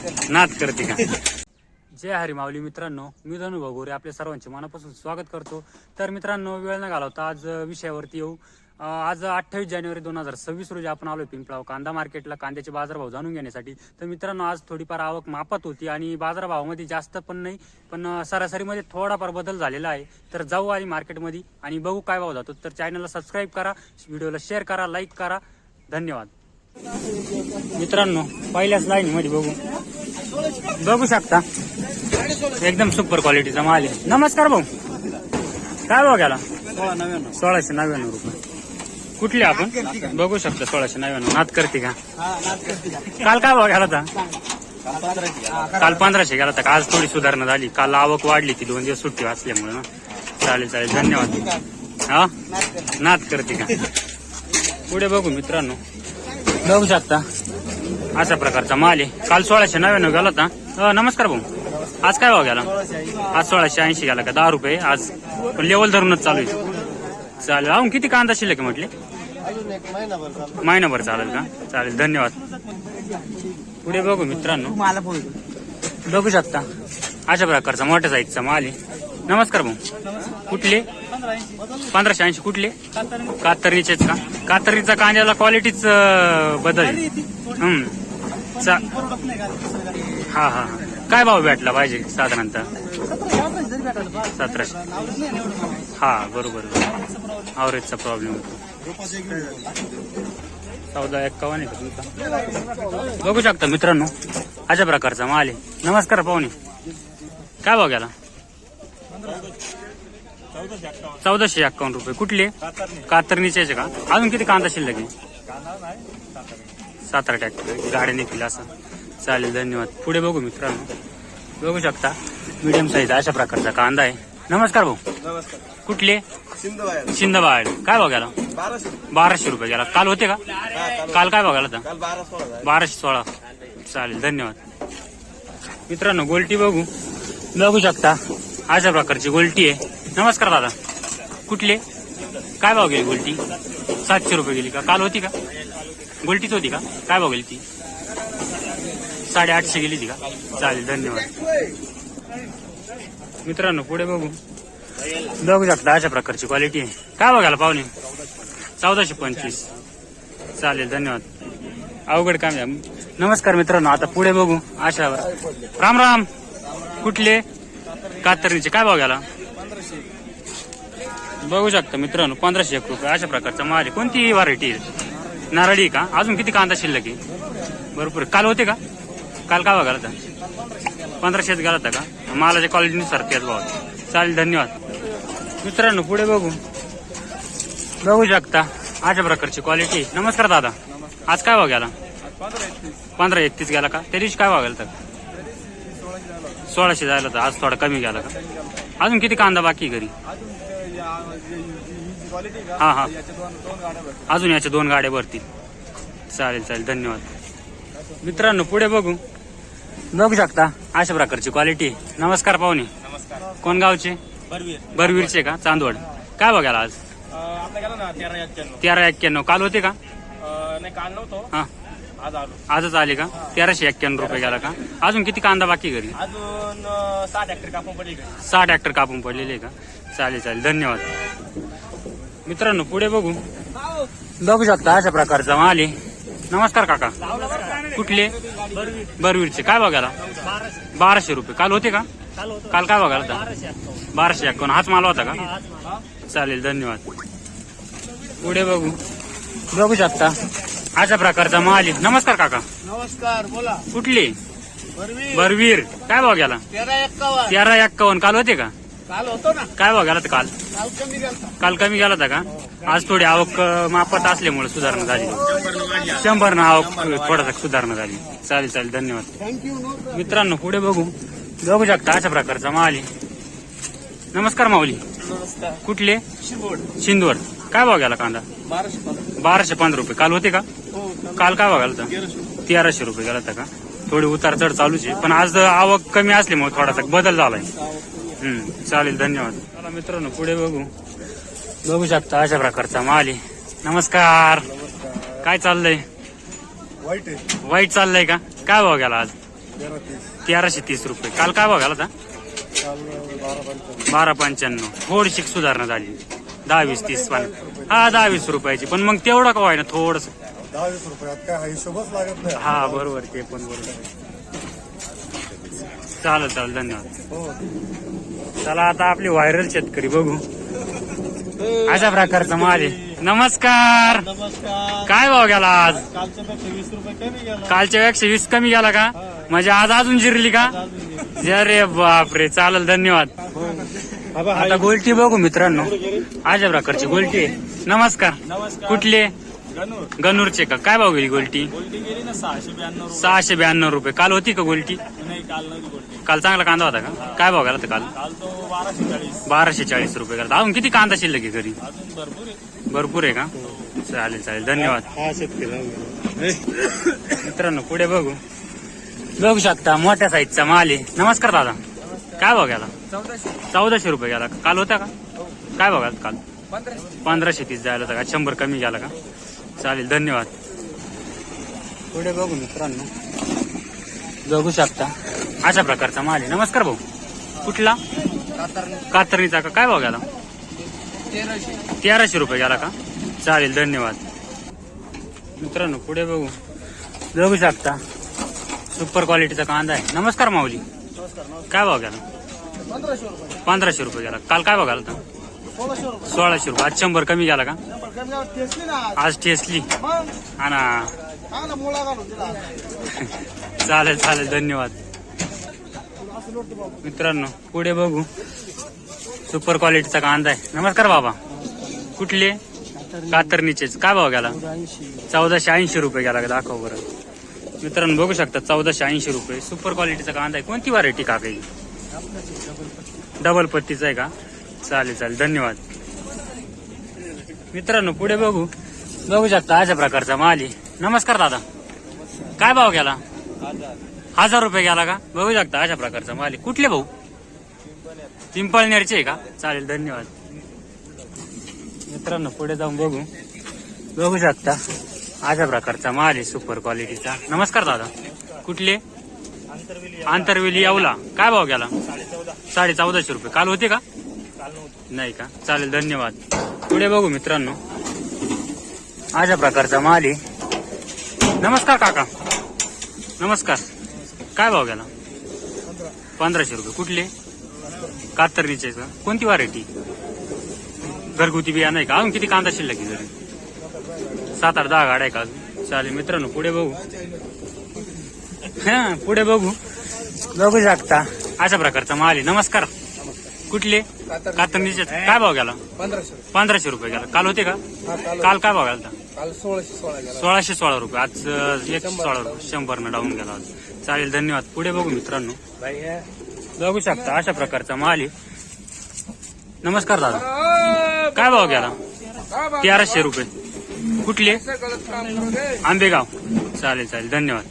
नाद करते का? जय हरी माऊली मित्रांनो, मी धनु भगोरे आपल्या सर्वांचे मनापासून स्वागत करतो. तर मित्रांनो, वेळ न घालवता आज विषयावरती येऊ. आज 28 जानेवारी 2026 रोजी आपण आलोय पिंपळाव कांदा मार्केटला कांद्याचे बाजारभाव जाणून घेण्यासाठी. तर मित्रांनो, आज थोडीफार आवक मापात होती आणि बाजारभावामध्ये जास्त पण नाही, पण सरासरीमध्ये थोडाफार बदल झालेला आहे. तर जाऊ आधी मार्केटमध्ये आणि बघू काय भाव जातो. तर चॅनलला सबस्क्राईब करा, व्हिडिओला शेअर करा, लाईक करा. धन्यवाद. मित्रांनो, पहिल्याच लाईन मध्ये बघू शकता, एकदम सुपर क्वालिटीचा माल आहे. नमस्कार भाऊ, काय भाव गेला? 1699 रुपये. कुठले आपण बघू शकता? 1699. नाद करते का? काल काय भाव गेला होता? काल 1500 गेला होता. आज थोडी सुधारणा झाली. काल आवक वाढली ती 2 दिवस सुट्टी असल्यामुळे ना. चालेल चालेल, धन्यवाद. हा, नाद करते का? पुढे बघू मित्रांनो, बघू शकता अशा प्रकारचा माल आहे. काल 1699 गेला होता. नमस्कार भाऊ, आज काय भाव गेला? आज 1680 गेला का? 10 रुपये आज, पण लेवल धरूनच चालू आहे. चालेल. अजून किती कांदा शिल्लक आहे म्हटले? महिनाभर चालेल का? चालेल, धन्यवाद. पुढे बघू मित्रांनो, बघू शकता अशा प्रकारचा मोठ्या साईजचा माल आहे. नमस्कार भाऊ, कुठले? 1580. कुठले? कातरणीचेच का? कातरणीचा कांद्याला क्वालिटीच बदल. हा हा, काय भाव भेटला पाहिजे साधारणतः? 1700. हा बरोबर, आवरेजचा प्रॉब्लेम होतो. 1451 आहे का तुमचा? बघू शकता मित्रांनो, अशा प्रकारचा माल आहे. नमस्कार पाहुणे, काय भाव गेला? 1451 रुपये. कुठले? कातरणीचे का? अजून किती कांदा शिल्लक आहे? 7-8 ट्रॅक्टर गाड्या निघतील असं. चालेल, धन्यवाद. पुढे बघू मित्रांनो, बघू शकता मीडियम साईज अशा प्रकारचा कांदा आहे. नमस्कार भाऊ, कुठले? शिंदवाड. काय भाव गेला? 1200 रुपये गेला. काल होते का? काल काय भाव गेला होता? 1216. चालेल, धन्यवाद. मित्रांनो, गोल्टी बघू शकता अशा प्रकारची गोल्टी आहे. नमस्कार दादा, कुठले? काय भाव गेली गोल्टी? 700 रुपये गेली का? काल होती का? गोल्टीच होती का? काय भाव गेली ती? 850 गेली ती का? चालेल, धन्यवाद. मित्रांनो, पुढे बघू शकता अशा प्रकारची क्वालिटी आहे. काय बघायला पाहुणे? 1425. चालेल, धन्यवाद. अवघड काम आहे. नमस्कार मित्रांनो, आता पुढे बघू अशावर. राम राम, कुठले? कातरणीचे. काय भाव गेला? बघू शकता मित्रांनो, 1501 रुपये अशा प्रकारचा माल आहे. कोणती व्हरायटी आहे? नारळी का? अजून किती कांदा शिल्लक आहे? भरपूर. काल होते का? काल काय भाव गेला होता? 1500 गेला होता का? मालाच्या क्वालिटीनुसार त्याच भाव. चालेल, धन्यवाद. मित्रांनो, पुढे बघू शकता अशा प्रकारची क्वालिटी. नमस्कार दादा, आज काय भाव गेला? 1531 गेला का? त्या दिवशी काय भाव गेला होता? 1600 जायला होता. आज थोडा कमी गेला का? अजून किती कांदा बाकी घरी? हा हा, अजून याच्या 2 गाड्या भरतील. चालेल चालेल, धन्यवाद. मित्रांनो, पुढे बघू शकता अशा प्रकारची क्वालिटी. नमस्कार पाहुणे, कोण गावचे? बरवीरचे का? चांदवड. काय बघायला आज? 1391. काल होते का? हा, आजच आले का? 1391 रुपये गेला का? अजून किती कांदा बाकी घरी? अजून 6 ट्रॅक्टर कापून पडले. 6 ट्रॅक्टर कापून पडलेले का? चालेल चालेल, धन्यवाद. मित्रांनो, पुढे बघू शकता अशा प्रकारचा माल आहे. नमस्कार काका, कुठले? बरवीरचे. काय बघायला? 1200 रुपये. काल होते का? काल काय बघायला होता? 1251. हाच माल होता का? चालेल, धन्यवाद. पुढे बघू शकता अशा प्रकारचा माल आहे. नमस्कार काका. नमस्कार, बोला. कुठले? बरवीर. काय भाव गेला? 1351. काल होते का? काल होतो ना. काय भाव गेला काल? काल कमी गेला होता का? आज थोडी आवक मापात असल्यामुळे सुधारणा झाली. 100 आवक थोडासा सुधारणा झाली. चालेल चालेल, धन्यवाद. मित्रांनो, पुढे बघू शकता अशा प्रकारचा माल आहे. नमस्कार माऊली, कुठले? शिंदवड. काय भाव गेला कांदा? 1215 रुपये. काल होते का? काल काय भाव गेला होता? 1300 रुपये गेला होता का? थोडी उतार चढ चालूच आहे, पण आज आवक कमी असल्यामुळे थोडासा बदल झालाय. चालेल, धन्यवाद. चला मित्रांनो, पुढे बघू शकता अशा प्रकारचा माल आहे. नमस्कार, काय चाललंय? वाईट चाललंय का? काय भाव गेला आज? 1330 रुपये. काल काय भाव गेला होता? 12.95. थोडीशी सुधारणा झाली. 10-20-30 पान. हा 10-20 रुपयाची, पण मग तेवढं का व्हाय ना थोडस. 10-20 रुपयात काय हा हिशोबच लागत नाही. हा बरोबर, ते पण बरोबर. चालेल धन्यवाद. चला आता आपली व्हायरल शेतकरी बघू. अशा प्रकारचा माल आहे. नमस्कार. नमस्कार. काय भाव गेला आज? कालच्यापेक्षा 20 रुपये कमी गेला. कालच्या पेक्षा 20 कमी गेला का? म्हणजे आज अजून जिरली का? अरे बापरे, चालेल धन्यवाद. आता गोल्टी बघू मित्रांनो. अशा प्रकारची गोल्टी आहे. नमस्कार. नमस्कार. कुठले? गणूर. गणूरचे का? काय भाव गेली गोल्टी? गोल्डी गेली ना 692 रुपये. 692 रुपये. काल होती का गोल्टी? नाही, काल नव्हती गोल्डी. काल चांगला कांदा होता का? काय भाव गेला होता काल? काल तो 1240. 1240 रुपये गेला. अजून किती कांदा शिल्लक आहे घरी? अजून भरपूर आहे. भरपूर आहे का? चालेल धन्यवाद. हा शेतकरी मित्रांनो पुढे बघू शकता मोठ्या साईजचा माल आहे. नमस्कार दादा. काय भाव गेला? 1400 रुपये गेला. काल होता का? काय भाव गेला काल? 1530 जायला होता का? 100 कमी गेला का? चालेल धन्यवाद. पुढे बघू मित्रांनो. बघू शकता अशा प्रकारचा माल आहे. नमस्कार भाऊ. कुठला? कातरणीचा का? काय भाव गेला? 1300 रुपये गेला का? चालेल धन्यवाद. मित्रांनो पुढे बघू शकता सुपर क्वालिटीचा कांदा आहे. नमस्कार माऊली. काय भाव गेला? 1500 रुपये गेला. काल काय भाव गेला होता? 1600 रुपये. आज 100 कमी गेला का? आज टेसली हा ना. चालेल धन्यवाद. मित्रांनो पुढे बघू सुपर क्वालिटीचा कांदा आहे. नमस्कार बाबा. कुठले? कातरणीचेच. काय भाव गेला? 1480 रुपये गेला का? दाखव बरं. मित्रांनो बघू शकता 1480 रुपये. सुपर क्वालिटीचा कांदा आहे. कोणती व्हरायटी का काही? डबल पत्तीचा आहे का? चालेल धन्यवाद. मित्रांनो पुढे बघू शकता अशा प्रकारचा माल आहे. नमस्कार दादा. काय भाव गेला? 1000 रुपये गेला का? बघू शकता अशा प्रकारचा माल आहे. कुठले भाऊ? पिंपळनेरचे आहे का? चालेल धन्यवाद. मित्रांनो पुढे जाऊन बघू शकता अशा प्रकारचा माल आहे सुपर क्वालिटीचा. नमस्कार दादा. कुठले? आंतरवेली येवला. काय भाव गेला? 1450 रुपये. काल होते का? नाही का? चालेल धन्यवाद. पुढे बघू मित्रांनो अशा प्रकारचा माल आहे. नमस्कार काका. नमस्कार. काय भाव गेला? 1500 रुपये. कुठले? कातरणीचे का? कोणती व्हरायटी? घरगुती बिया नाही का? अजून किती कांदा शिल्लक आहे घरी? 7-8-10 गाड्या आहे का अजून? चालेल मित्रांनो पुढे बघू शकता अशा प्रकारचा माल आहे. नमस्कार. कुठले? कातरणीचे. काय भाव गेला? 1500 रुपये गेला. काल होते का? काल काय भाव गेला? 1616 रुपये. आज 116 रुपये. 100 न डाऊन गेला. चालेल धन्यवाद. पुढे बघू मित्रांनो बघू शकता अशा प्रकारचा माल आहे. नमस्कार दादा. काय भाव गेला? 1300 रुपये. कुठले? आंबेगाव. चालेल धन्यवाद.